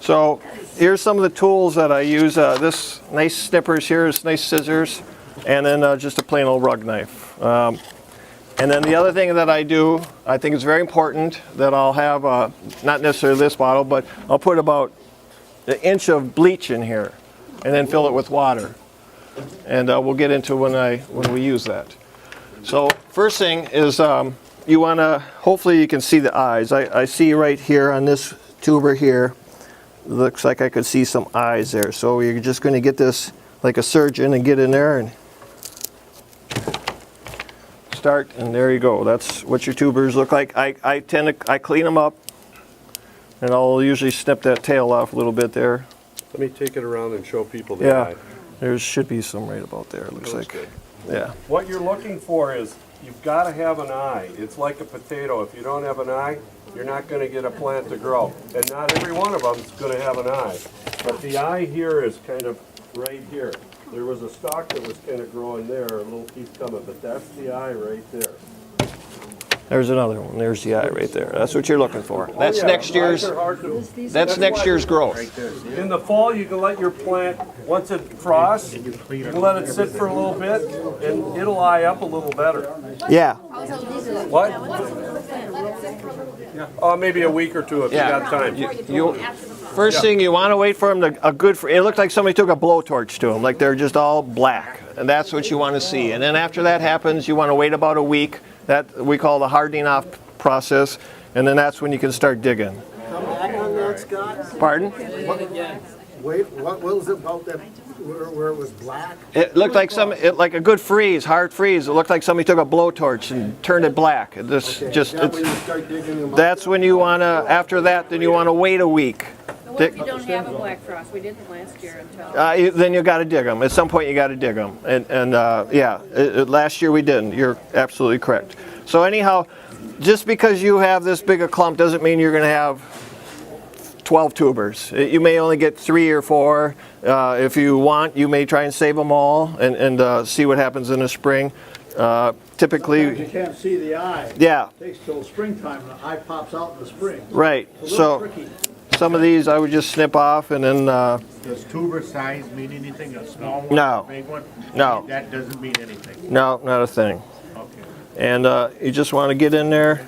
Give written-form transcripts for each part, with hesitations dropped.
So here's some of the tools that I use. This nice snippers here, this nice scissors, and then just a plain old rug knife. And then the other thing that I do, I think it's very important that I'll have, not necessarily this bottle, but I'll put about an inch of bleach in here and then fill it with water. And we'll get into when we use that. So first thing is you want to, hopefully you can see the eyes. I see right here on this tuber here, looks like I could see some eyes there. So you're just going to get this like a surgeon and get in there and start, and there you go. That's what your tubers look like. I clean them up, and I'll usually snip that tail off a little bit there. Let me take it around and show people the eye. There should be some right about there, it looks like. Good. Yeah. What you're looking for is, you've got to have an eye. It's like a potato. If you don't have an eye, you're not going to get a plant to grow. And not every one of them is going to have an eye. But the eye here is kind of right here. There was a stalk that was kind of growing there, a little piece coming, but that's the eye right there. There's another one. There's the eye right there. That's what you're looking for. That's yeah, next year's. That's next year's growth. In the fall, you can let your plant, once it frosts, you can let it sit for a little bit, and it'll eye up a little better. Yeah. What? Maybe a week or two if you got time. First thing, you want to wait for them to it looked like somebody took a blowtorch to them, like they're just all black, and that's what you want to see. And then after that happens, you want to wait about a week. That we call the hardening off process, and then that's when you can start digging. Come back on that, Scott. Pardon? What was it about that where it was black? It looked like like a good freeze, hard freeze. It looked like somebody took a blowtorch and turned it black. When you start digging them that's when you want to. After that, then you want to wait a week. What if you don't have a black frost? We didn't last year until. Then you got to dig them. At some point, you got to dig them. Last year we didn't. You're absolutely correct. So anyhow, just because you have this big a clump doesn't mean you're going to have 12 tubers. You may only get 3 or 4. If you want, you may try and save them all and see what happens in the spring. Typically, sometimes you can't see the eye. Yeah. It takes till springtime and the eye pops out in the spring. Right. So tricky. Some of these I would just snip off and then. Does tuber size mean anything? A small one? No. A big one? No. That doesn't mean anything. No, not a thing. Okay. And you just want to get in there.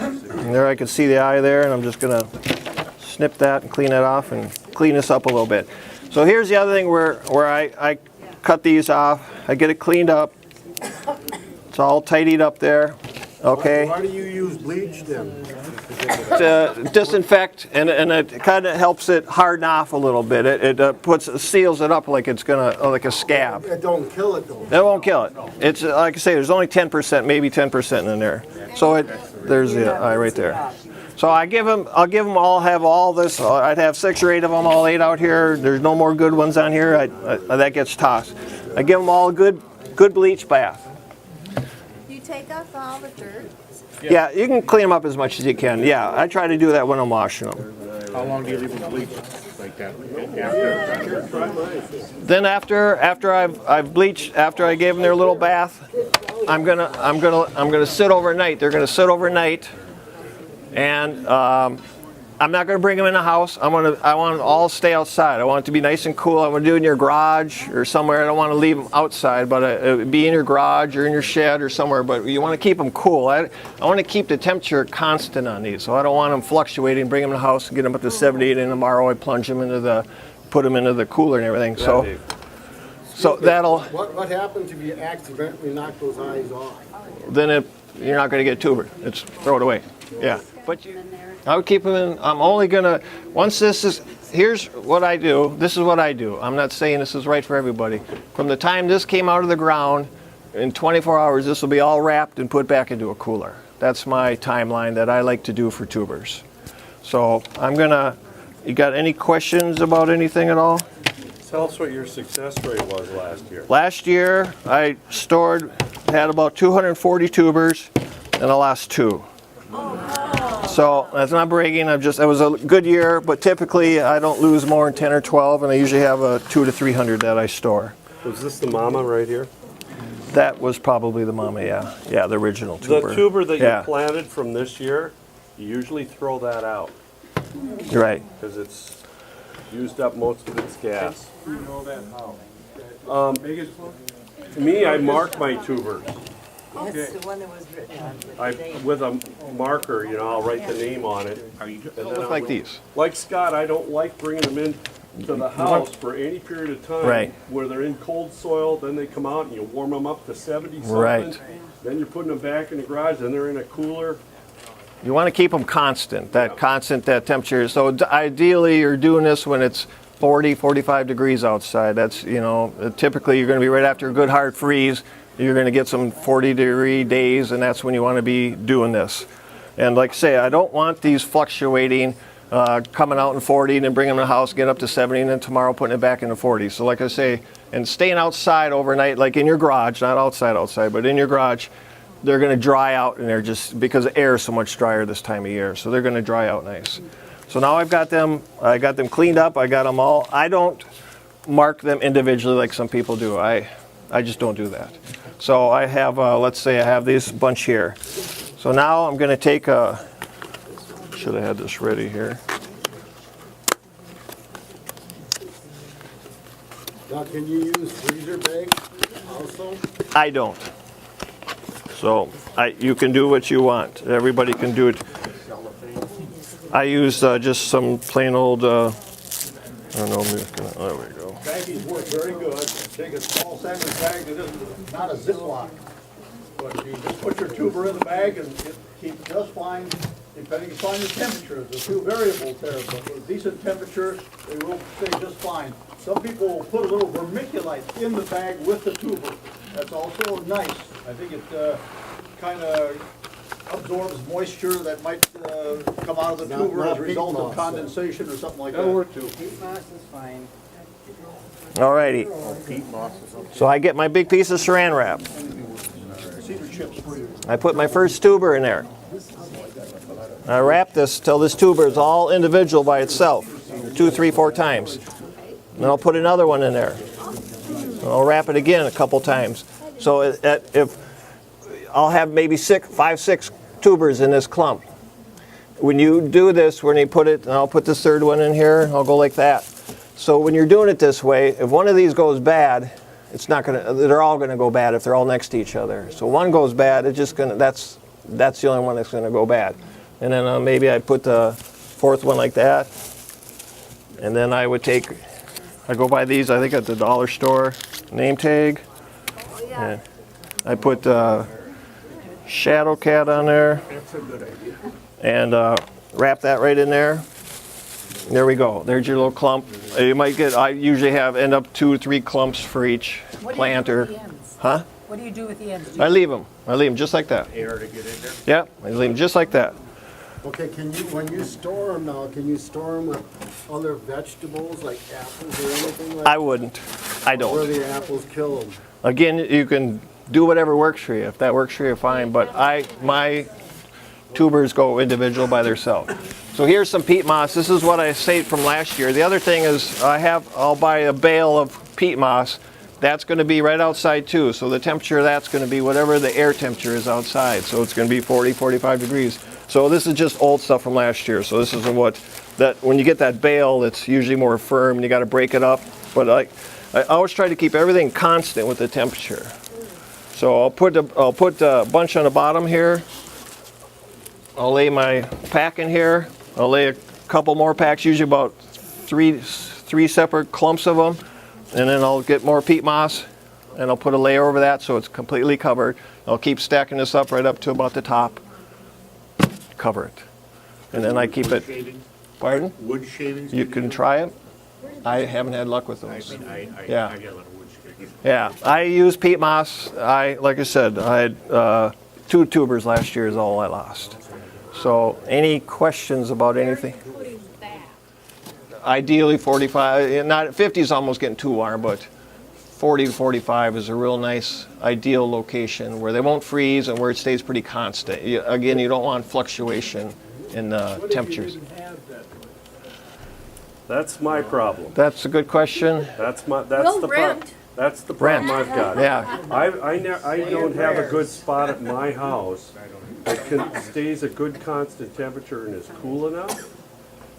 And there I can see the eye there, and I'm just going to snip that and clean that off and clean this up a little bit. So here's the other thing where I cut these off. I get it cleaned up. It's all tidied up there. Okay. Why do you use bleach then? To disinfect, and it kind of helps it harden off a little bit. It seals it up like it's like a scab. It don't kill it though. It won't kill it. It's like I say, there's only 10%, maybe 10% in there. So there's the eye right there. So I'll give them all, have all this. I'd have 6 or 8 of them all laid out here. There's no more good ones on here. That gets tossed. I give them all a good bleach bath. Take off all the dirt? Yeah, you can clean them up as much as you can. Yeah, I try to do that when I'm washing them. How long do you leave them bleach like that? Then after I've bleached, after I gave them their little bath, I'm gonna sit overnight. They're gonna sit overnight, and I'm not gonna bring them in the house. I want them all to stay outside. I want it to be nice and cool. I want to do it in your garage or somewhere. I don't want to leave them outside, but be in your garage or in your shed or somewhere. But you want to keep them cool. I want to keep the temperature constant on these, so I don't want them fluctuating. Bring them in the house and get them up to 78, and tomorrow I plunge them put them into the cooler and everything. So that'll. What happens if you accidentally knock those eyes off? Then you're not going to get tuber. It's throw it away. Yeah, but I would keep them in. I'm only gonna here's what I do. This is what I do. I'm not saying this is right for everybody. From the time this came out of the ground, in 24 hours, this will be all wrapped and put back into a cooler. That's my timeline that I like to do for tubers. So you got any questions about anything at all? Tell us what your success rate was last year. Last year, I had about 240 tubers, and I lost 2. So that's not bragging. It was a good year, but typically I don't lose more than 10 or 12, and I usually have a 200 to 300 that I store. Was this the mama right here? That was probably the mama, yeah. Yeah, the original tuber. The tuber that Yeah, you planted from this year, you usually throw that out you're right. because it's used up most of its gas. You know that how? Biggest one? Me, I mark my tubers. That's the one that was written on. With a marker, you know, I'll write the name on it. Are you, And then Look I'll- like these. Like Scott, I don't like bringing them in to the house for any period of time. Right. Where they're in cold soil, then they come out and you warm them up to 70 something. Right. Then you're putting them back in the garage, then they're in a cooler. You want to keep them constant, that temperature. So ideally, you're doing this when it's 40, 45 degrees outside. That's, you know, typically you're going to be right after a good hard freeze. You're going to get some 40-degree days, and that's when you want to be doing this. And like I say, I don't want these fluctuating, coming out in 40 and then bringing them in the house, get up to 70, and then tomorrow putting it back into 40. So like I say, and staying outside overnight, like in your garage, not outside, but in your garage, they're going to dry out in there just because the air is so much drier this time of year. So they're going to dry out nice. So now I got them cleaned up. I got them all. I don't mark them individually like some people do. I just don't do that. So I have, let's say I have this bunch here. So now I'm going to take a, should have had this ready here. Now, can you use freezer bags also? I don't. So you can do what you want. Everybody can do it. I use just some plain old, I don't know, I'm just gonna, there we go. Baggies work very good. Take a small sandwich bag that isn't, not a Ziploc. But you just put your tuber in the bag and it keeps just fine, depending upon your temperature. There's two variables there, but with decent temperature, they will stay just fine. Some people will put a little vermiculite in the bag with the tuber. That's also nice. I think it kind of absorbs moisture that might come out of the tuber as a result of condensation or something like that. That'll work too. Peat moss is fine. Alrighty. Pete Moss or something? So I get my big piece of saran wrap. Cedar chips for you. I put my first tuber in there. I wrap this till this tuber is all individual by itself, 2, 3, 4 times. Then I'll put another one in there. And I'll wrap it again a couple times. So if I'll have maybe 5, 6 tubers in this clump. When you do this, when you put it, and I'll put this third one in here, I'll go like that. So when you're doing it this way, if one of these goes bad, it's not gonna. They're all gonna go bad if they're all next to each other. So one goes bad, it's just gonna. That's the only one that's gonna go bad. And then maybe I'd put the fourth one like that. And then I would take. I go buy these. I think at the dollar store. Name tag. Oh, yeah. And I put Shadow Cat on there. That's a good idea. And wrap that right in there. There we go. There's your little clump. You might get. I usually end up 2 or 3 clumps for each plant or. Huh? What do you do with the ends? I leave them just like that. Air to get in there. Yeah, I leave them just like that. Okay, when you store them now, can you store them with other vegetables like apples or anything like that? I wouldn't. I Where don't. the apples kill them? Again, you can do whatever works for you. If that works for you, fine. But my tubers go individual by themselves. So here's some peat moss. This is what I saved from last year. The other thing is I'll buy a bale of peat moss. That's going to be right outside too. So the temperature of that's going to be whatever the air temperature is outside. So it's going to be 40, 45 degrees. So this is just old stuff from last year. So this isn't when you get that bale, it's usually more firm and you got to break it up. But I always try to keep everything constant with the temperature. So I'll put a bunch on the bottom here. I'll lay my pack in here. I'll lay a couple more packs, usually about three separate clumps of them. And then I'll get more peat moss and I'll put a layer over that so it's completely covered. I'll keep stacking this up right up to about the top. Cover it. And then I keep it. Shavings, Pardon? wood shavings. You can try it. I haven't had luck with I those. mean, I Yeah. I get a lot of wood shavings. Yeah, I use peat moss. Like I said, I had 2 tubers last year is all I lost. So any questions about anything? Ideally 45, not 50 is almost getting too warm, but 40 to 45 is a real nice ideal location where they won't freeze and where it stays pretty constant. Again, you don't want fluctuation in temperatures. That's my problem. That's a good question. That's We'll the problem. rent. That's the problem Brent. I've got. Yeah. I don't have a good spot at my house that stays a good constant temperature and is cool enough.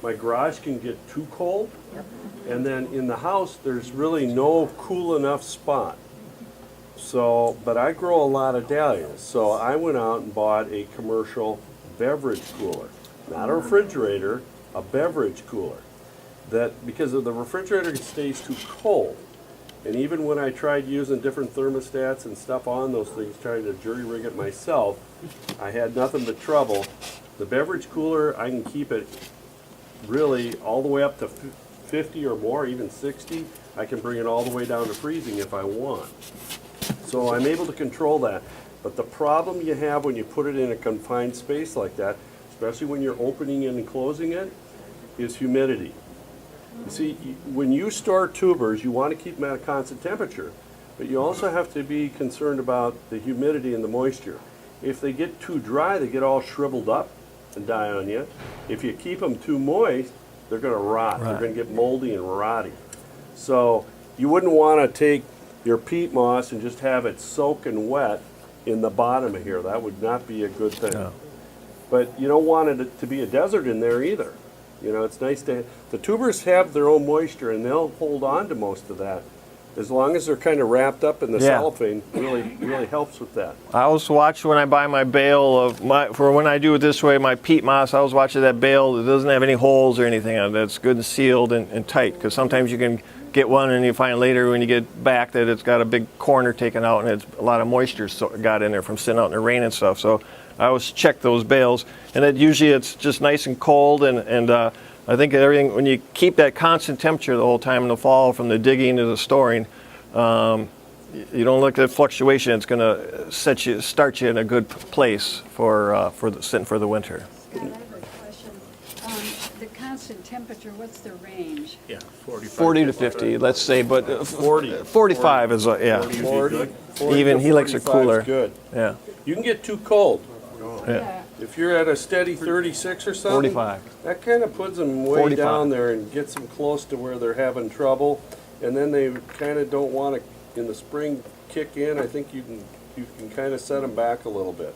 My garage can get too cold. And then in the house, there's really no cool enough spot. So, but I grow a lot of dahlias. So I went out and bought a commercial beverage cooler. Not a refrigerator, a beverage cooler. That, because of the refrigerator stays too cold. And even when I tried using different thermostats and stuff on those things, trying to jury rig it myself, I had nothing but trouble. The beverage cooler, I can keep it really all the way up to 50 or more, even 60. I can bring it all the way down to freezing if I want. So I'm able to control that. But the problem you have when you put it in a confined space like that, especially when you're opening it and closing it, is humidity. You see, when you store tubers, you want to keep them at a constant temperature, but you also have to be concerned about the humidity and the moisture. If they get too dry, they get all shriveled up and die on you. If you keep them too moist, they're going to rot. They're going to get moldy and rotty. So you wouldn't want to take your peat moss and just have it soaking wet in the bottom of here. That would not be a good thing. No. But you don't want it to be a desert in there either. You know, it's nice to, the tubers have their own moisture and they'll hold on to most of that. As long as they're kind of wrapped up in the Yeah. cellophane, really helps with that. I always watch when I buy my bale of for when I do it this way, my peat moss, I always watch that bale that doesn't have any holes or anything on it. It's good and sealed and tight, because sometimes you can get one and you find later when you get back that it's got a big corner taken out and it's a lot of moisture got in there from sitting out in the rain and stuff. So I always check those bales, and usually it's just nice and cold, and I think everything, when you keep that constant temperature the whole time in the fall from the digging to the storing, you don't look at fluctuation. It's going to start you in a good place for the winter. Scott, I have a question. The constant temperature, what's the range? Yeah, 45. 40 to 50, let's say, but 40. 45 is yeah. 40 Even to he likes it 45 is cooler. good. Yeah. You can get too cold. Yeah. If you're at a steady 36 or something, 45. that kind of puts them way 45. down there and gets them close to where they're having trouble. And then they kind of don't want to, in the spring, kick in. I think you can kind of set them back a little bit.